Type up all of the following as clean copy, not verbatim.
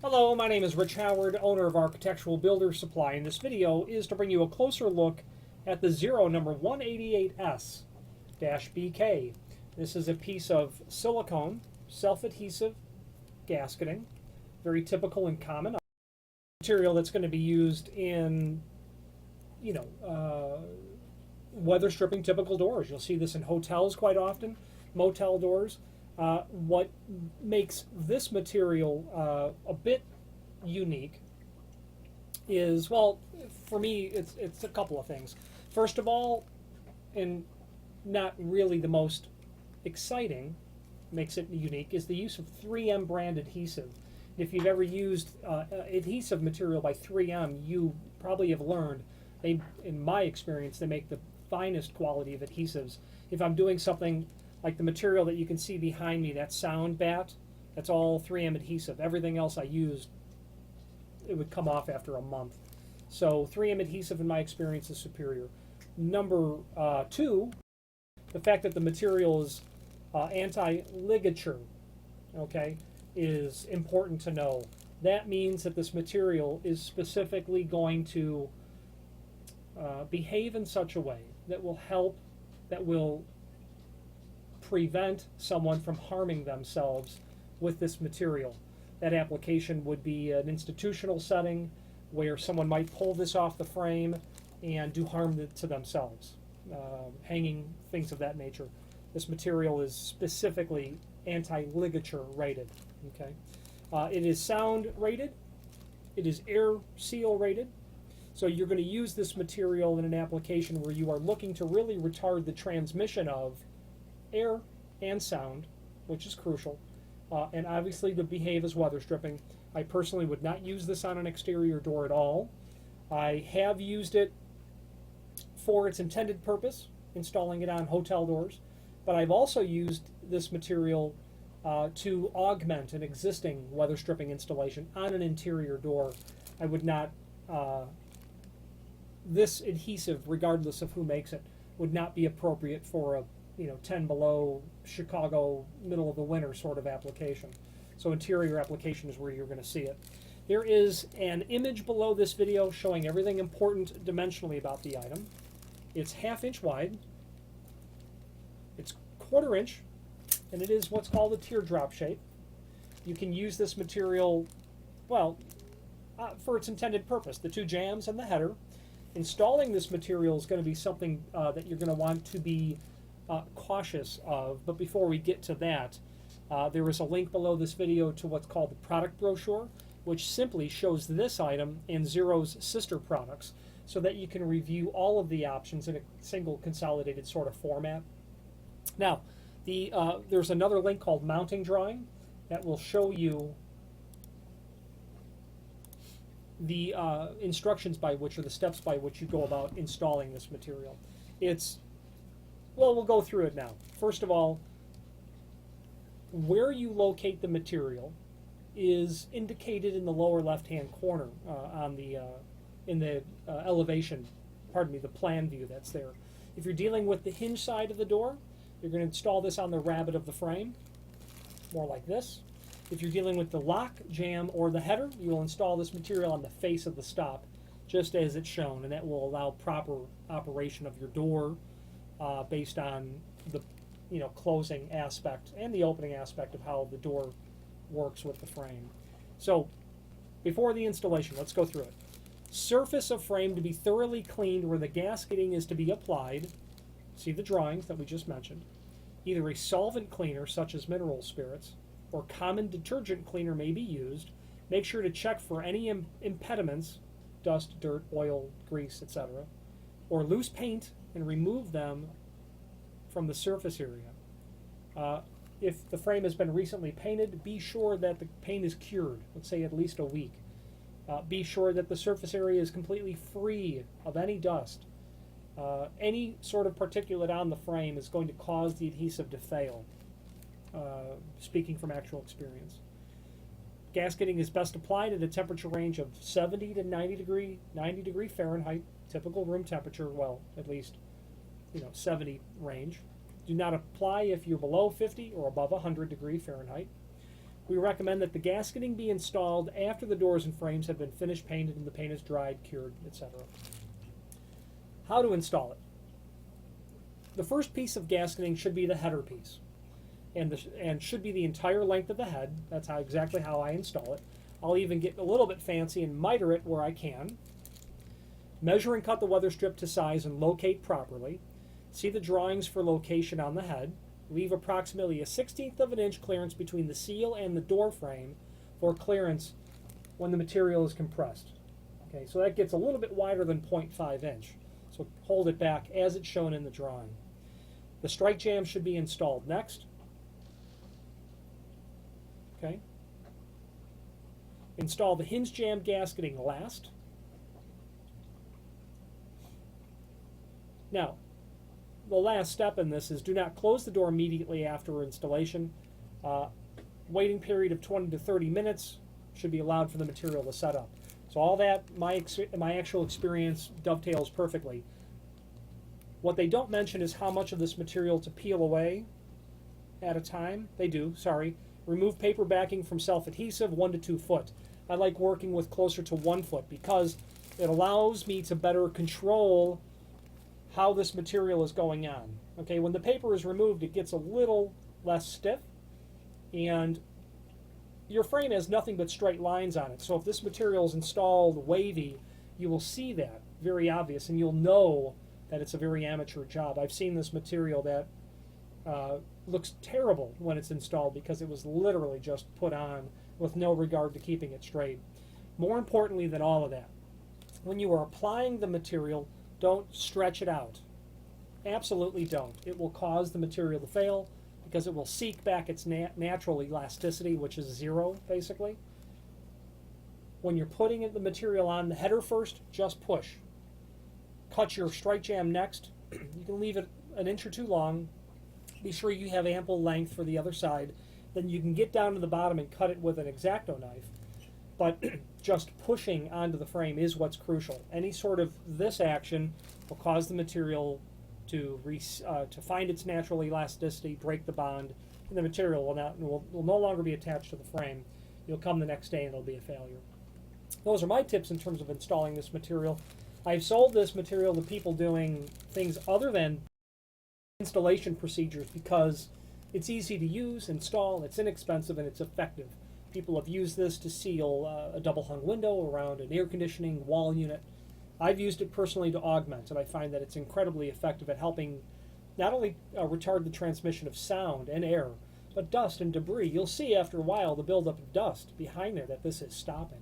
Hello, my name is Rich Howard, owner of Architectural Builder Supply, and this video is to bring you a closer look at the Zero number 188S-BK. This is a piece of silicone, self-adhesive gasketing, very typical and common material that's going to be used in, weather stripping typical doors. You'll see this in hotels quite often, motel doors. What makes this material a bit unique is, well, for me, it's a couple of things. First of all, and not really the most exciting, makes it unique, is the use of 3M brand adhesive. If you've ever used adhesive material by 3M, you probably have learned, in my experience, they make the finest quality of adhesives. If I'm doing something like the material that you can see behind me, that sound bat, that's all 3M adhesive. Everything else I used, it would come off after a month. So 3M adhesive, in my experience, is superior. Number two, the fact that the material is anti-ligature, okay, is important to know. That means that this material is specifically going to behave in such a way that will prevent someone from harming themselves with this material. That application would be an institutional setting where someone might pull this off the frame and do harm to themselves, hanging, things of that nature. This material is specifically anti-ligature rated. Okay, it is sound rated, it is air seal rated. So you're going to use this material in an application where you are looking to really retard the transmission of air and sound, which is crucial, and obviously to behave as weather stripping. I personally would not use this on an exterior door at all. I have used it for its intended purpose, installing it on hotel doors, but I've also used this material to augment an existing weather stripping installation on an interior door. I would not, this adhesive, regardless of who makes it, would not be appropriate for a 10 below Chicago middle of the winter sort of application. So interior application is where you're going to see it. There is an image below this video showing everything important dimensionally about the item. It's 1/2 inch wide, it's 1/4 inch, and it is what's called a teardrop shape. You can use this material, well, for its intended purpose, the two jambs and the header. Installing this material is going to be something that you're going to want to be cautious of, but before we get to that, there is a link below this video to what's called the product brochure, which simply shows this item and Zero's sister products so that you can review all of the options in a single consolidated sort of format. Now, there's another link called mounting drawing that will show you the instructions by which, or the steps by which you go about installing this material. Well, we'll go through it now. First of all, where you locate the material is indicated in the lower left-hand corner in the elevation, pardon me, the plan view that's there. If you're dealing with the hinge side of the door, you're going to install this on the rabbet of the frame, more like this. If you're dealing with the lock, jam, or the header, you will install this material on the face of the stop, just as it's shown, and that will allow proper operation of your door based on the closing aspect and the opening aspect of how the door works with the frame. So before the installation, let's go through it. Surface of frame to be thoroughly cleaned where the gasketing is to be applied. See the drawings that we just mentioned. Either a solvent cleaner such as mineral spirits or common detergent cleaner may be used. Make sure to check for any impediments, dust, dirt, oil, grease, etc., or loose paint, and remove them from the surface area. If the frame has been recently painted, be sure that the paint is cured, let's say at least a week. Be sure that the surface area is completely free of any dust. Any sort of particulate on the frame is going to cause the adhesive to fail, speaking from actual experience. Gasketing is best applied at a temperature range of 70 to 90 degree Fahrenheit, typical room temperature, well, at least 70 range. Do not apply if you're below 50 or above 100 degree Fahrenheit. We recommend that the gasketing be installed after the doors and frames have been finished painted and the paint is dried, cured, etc. How to install it? The first piece of gasketing should be the header piece, and should be the entire length of the head. That's exactly how I install it. I'll even get a little bit fancy and miter it where I can. Measure and cut the weather strip to size and locate properly. See the drawings for location on the head. Leave approximately a 1/16 of an inch clearance between the seal and the door frame for clearance when the material is compressed. Okay, so that gets a little bit wider than 0.5 inch. So hold it back as it's shown in the drawing. The strike jam should be installed next. Okay. Install the hinge jam gasketing last. Now, the last step in this is do not close the door immediately after installation. Waiting period of 20 to 30 minutes should be allowed for the material to set up. So all that, my actual experience dovetails perfectly. What they don't mention is how much of this material to peel away at a time. They do, sorry. Remove paper backing from self-adhesive 1 to 2 foot. I like working with closer to 1 foot because it allows me to better control how this material is going on. Okay, when the paper is removed, it gets a little less stiff, and your frame has nothing but straight lines on it. So if this material is installed wavy, you will see that very obvious, and you'll know that it's a very amateur job. I've seen this material that looks terrible when it's installed because it was literally just put on with no regard to keeping it straight. More importantly than all of that, when you are applying the material, don't stretch it out. Absolutely don't. It will cause the material to fail because it will seek back its natural elasticity, which is 0, basically. When you're putting the material on the header first, just push. Cut your strike jam next. You can leave it an inch or 2 long. Be sure you have ample length for the other side. Then you can get down to the bottom and cut it with an X-Acto knife. But just pushing onto the frame is what's crucial. Any sort of this action will cause the material to find its natural elasticity, break the bond, and the material will no longer be attached to the frame. You'll come the next day and it'll be a failure. Those are my tips in terms of installing this material. I've sold this material to people doing things other than installation procedures because it's easy to use, install, it's inexpensive, and it's effective. People have used this to seal a double hung window around an air conditioning wall unit. I've used it personally to augment, and I find that it's incredibly effective at helping not only retard the transmission of sound and air, but dust and debris. You'll see after a while the buildup of dust behind there that this is stopping.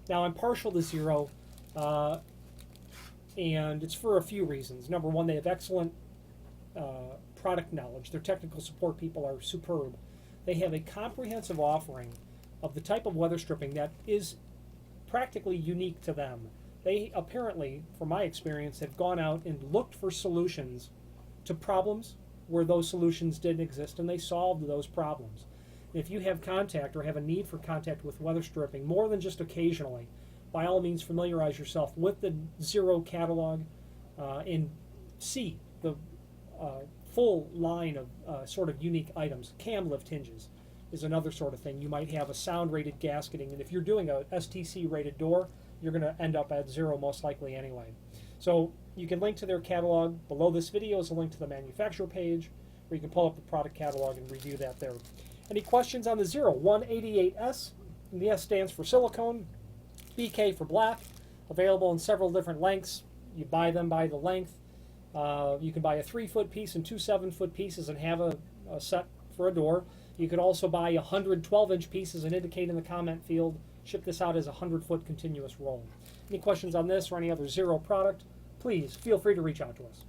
Now, I'm partial to Zero, and it's for a few reasons. Number one, they have excellent product knowledge. Their technical support people are superb. They have a comprehensive offering of the type of weather stripping that is practically unique to them. They apparently, from my experience, have gone out and looked for solutions to problems where those solutions didn't exist, and they solved those problems. And if you have contact or have a need for contact with weather stripping, more than just occasionally, by all means familiarize yourself with the Zero catalog and see the full line of sort of unique items. Cam lift hinges is another sort of thing. You might have a sound rated gasketing, and if you're doing a STC rated door, you're going to end up at Zero most likely anyway. So you can link to their catalog. Below this video is a link to the manufacturer page where you can pull up the product catalog and review that there. Any questions on the Zero 188S? And the S stands for silicone, BK for black, available in several different lengths. You buy them by the length. You can buy a 3-foot piece and 2 7-foot pieces and have a set for a door. You could also buy 100 12-inch pieces and indicate in the comment field. Ship this out as a 100-foot continuous roll. Any questions on this or any other Zero product, please feel free to reach out to us.